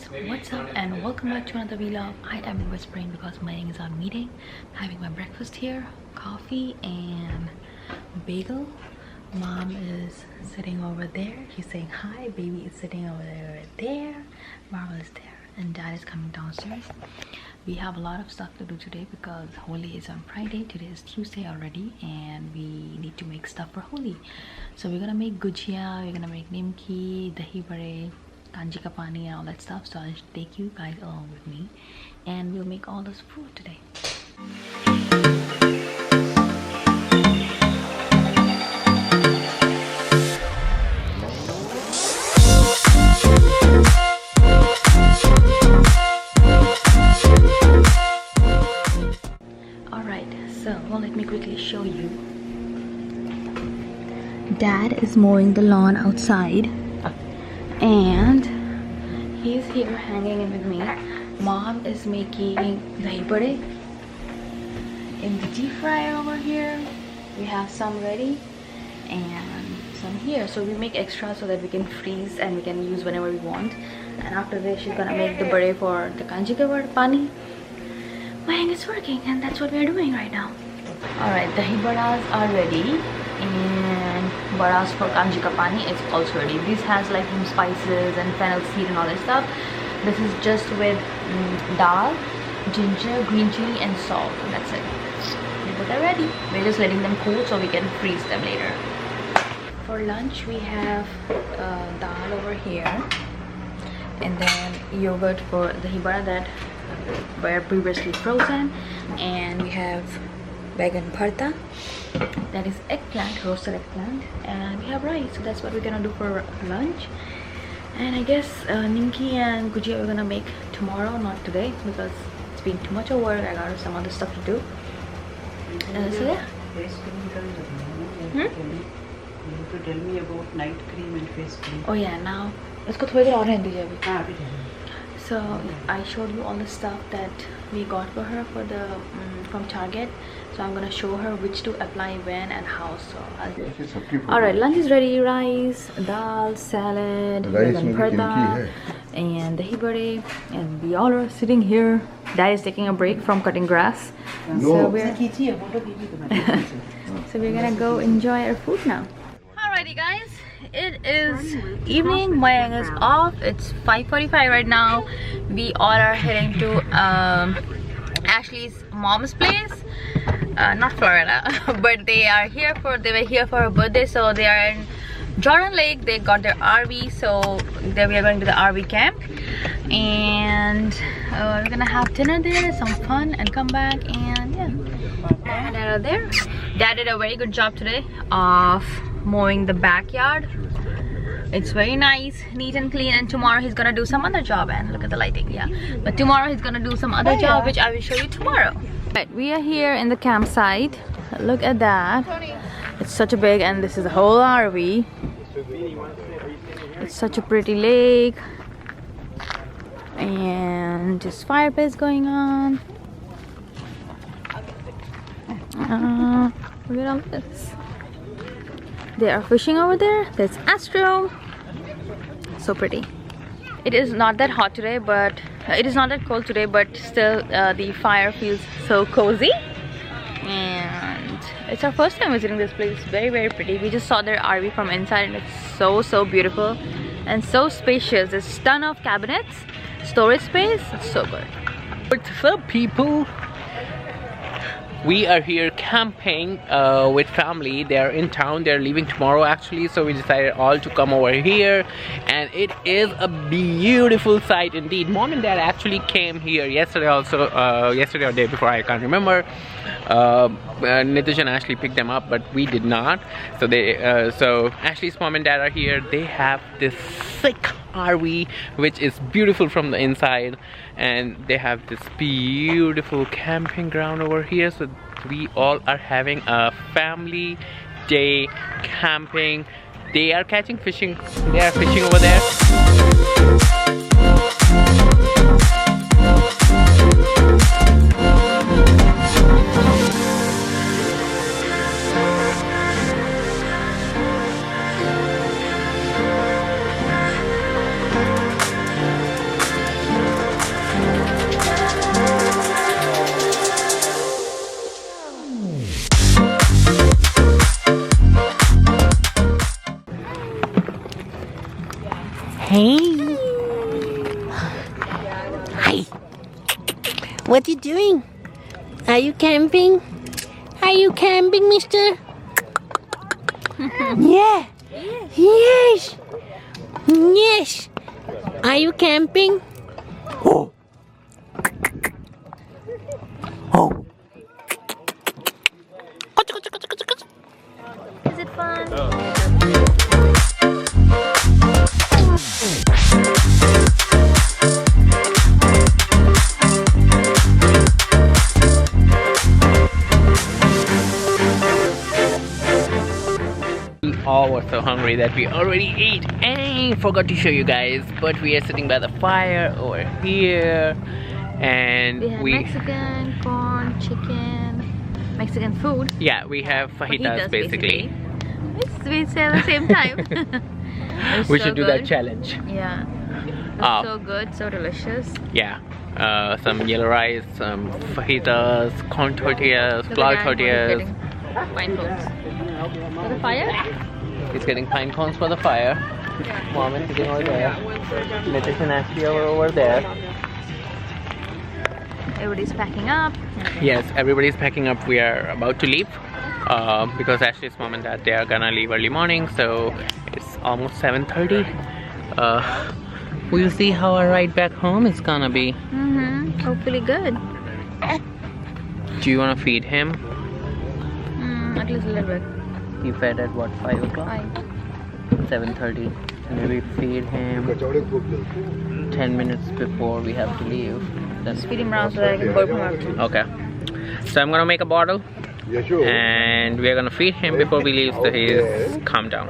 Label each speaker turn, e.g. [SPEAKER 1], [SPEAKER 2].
[SPEAKER 1] guys, what's up and welcome back to another vlog. I am whispering because my is on meeting. Having my breakfast here, coffee and bagel. Mom is sitting over there. He's saying hi. Baby is sitting over there. Marvel is there and dad is coming downstairs. We have a lot of stuff to do today because Holi is on Friday. Today is Tuesday already and we need to make stuff for Holi. So we're gonna make gujia, we're gonna make nimki, dahi bade, kanji ka pani and all that stuff. So I'll take you guys along with me and we'll make all this food today. Well, let me quickly show you. Dad is mowing the lawn outside and he's here hanging in with me. Mom is making dahi bade in the deep fryer over here. We have some ready and some here, so we make extra so that we can freeze and we can use whenever we want. And after this she's gonna make the bade for the kanji ka pani. My hand is working and that's what we're doing right now. Alright, dahi badas are ready and badas for kanji ka pani is also ready. This has like spices and fennel seed and all that stuff. This is just with dal, ginger, green chili and salt, and that's it. They both are ready. We're just letting them cool so we can freeze them later. For lunch we have dal over here and then yogurt for dahi bada that were previously frozen, and we have vegan bharta, that is eggplant, roasted eggplant, and we have rice. So that's what we're gonna do for lunch. And I guess nimki and gujia we're gonna make tomorrow, not today, because it's been too much of work. I got some other stuff to do. So yeah.
[SPEAKER 2] You have to tell me about night cream and face cream.
[SPEAKER 1] Oh yeah, now isko thodi der aur rehne dijiye abhi. So I showed you all the stuff that we got for her for the from Target. So I'm gonna show her which to apply when and how. So alright, lunch is ready. Rice, dal, salad, vegan bharta and dahi bade, and we all are sitting here. Dad is taking a break from cutting grass. So we're so we're gonna go enjoy our food now. Alrighty guys, it is evening. Mayang is off. It's 5:45 right now. We all are heading to Ashley's mom's place, not Florida, but they were here for her birthday, so they are in Jordan Lake. They got their RV, so then we are going to the RV camp and we're gonna have dinner there, some fun, and come back. And yeah, Dad are there. Dad did a very good job today of mowing the backyard. It's very nice, neat and clean, and tomorrow he's gonna do some other job. And look at the lighting, yeah, but tomorrow he's gonna do some other job which I will show you tomorrow. Right, we are here in the campsite. Look at that. It's such a big, and this is a whole RV. It's such a pretty lake and just fire pits going on. Look at all this. They are fishing over there. There's Astro. So pretty. It is not that hot today, but it is not that cold today, but still the fire feels so cozy. And it's our first time visiting this place. Very pretty. We just saw their RV from inside and it's so beautiful and so spacious. There's a ton of cabinets, storage space. It's so good.
[SPEAKER 3] What's up, people? We are here camping with family. They are in town. They're leaving tomorrow actually, so we decided all to come over here, and it is a beautiful sight indeed. Mom and Dad actually came here yesterday also, yesterday or day before, I can't remember. Nitish and Ashley picked them up, but we did not. So so Ashley's mom and dad are here. They have this sick RV which is beautiful from the inside, and they have this beautiful camping ground over here. So we all are having a family day camping. They are catching fishing. They are fishing over there. What you doing? Are you camping? Are you camping, mister? Yeah. Yes. Yes. Are you camping? Oh. Oh.
[SPEAKER 1] Is it fun?
[SPEAKER 3] We all were so hungry that we already ate and forgot to show you guys, but we are sitting by the fire over here and
[SPEAKER 1] We have Mexican, corn, chicken, Mexican food.
[SPEAKER 3] yeah, we have fajitas basically.
[SPEAKER 1] We say at the same time.
[SPEAKER 3] We should do that challenge.
[SPEAKER 1] Yeah.
[SPEAKER 3] Oh.
[SPEAKER 1] So good, so delicious.
[SPEAKER 3] Yeah, some yellow rice, some fajitas, corn tortillas,
[SPEAKER 1] Look
[SPEAKER 3] flour
[SPEAKER 1] at that,
[SPEAKER 3] tortillas.
[SPEAKER 1] Pine cones. For the fire?
[SPEAKER 3] He's getting pine cones for the fire. Mom is sitting over there. Nitish and Ashley are over there.
[SPEAKER 1] Everybody's packing up.
[SPEAKER 3] Yes, everybody's packing up. We are about to leave because Ashley's mom and dad, they are gonna leave early morning, so it's almost 7:30. We'll see how our ride back home is gonna be.
[SPEAKER 1] Hopefully good.
[SPEAKER 3] Do you wanna feed him?
[SPEAKER 1] At least a little bit.
[SPEAKER 3] You fed at what, 5 o'clock? 7:30. Maybe feed him 10 minutes before we have to leave.
[SPEAKER 1] Just feed him around so that I can burp him out.
[SPEAKER 3] Okay. So I'm gonna make a bottle and we're gonna feed him before we leave so he's calmed down.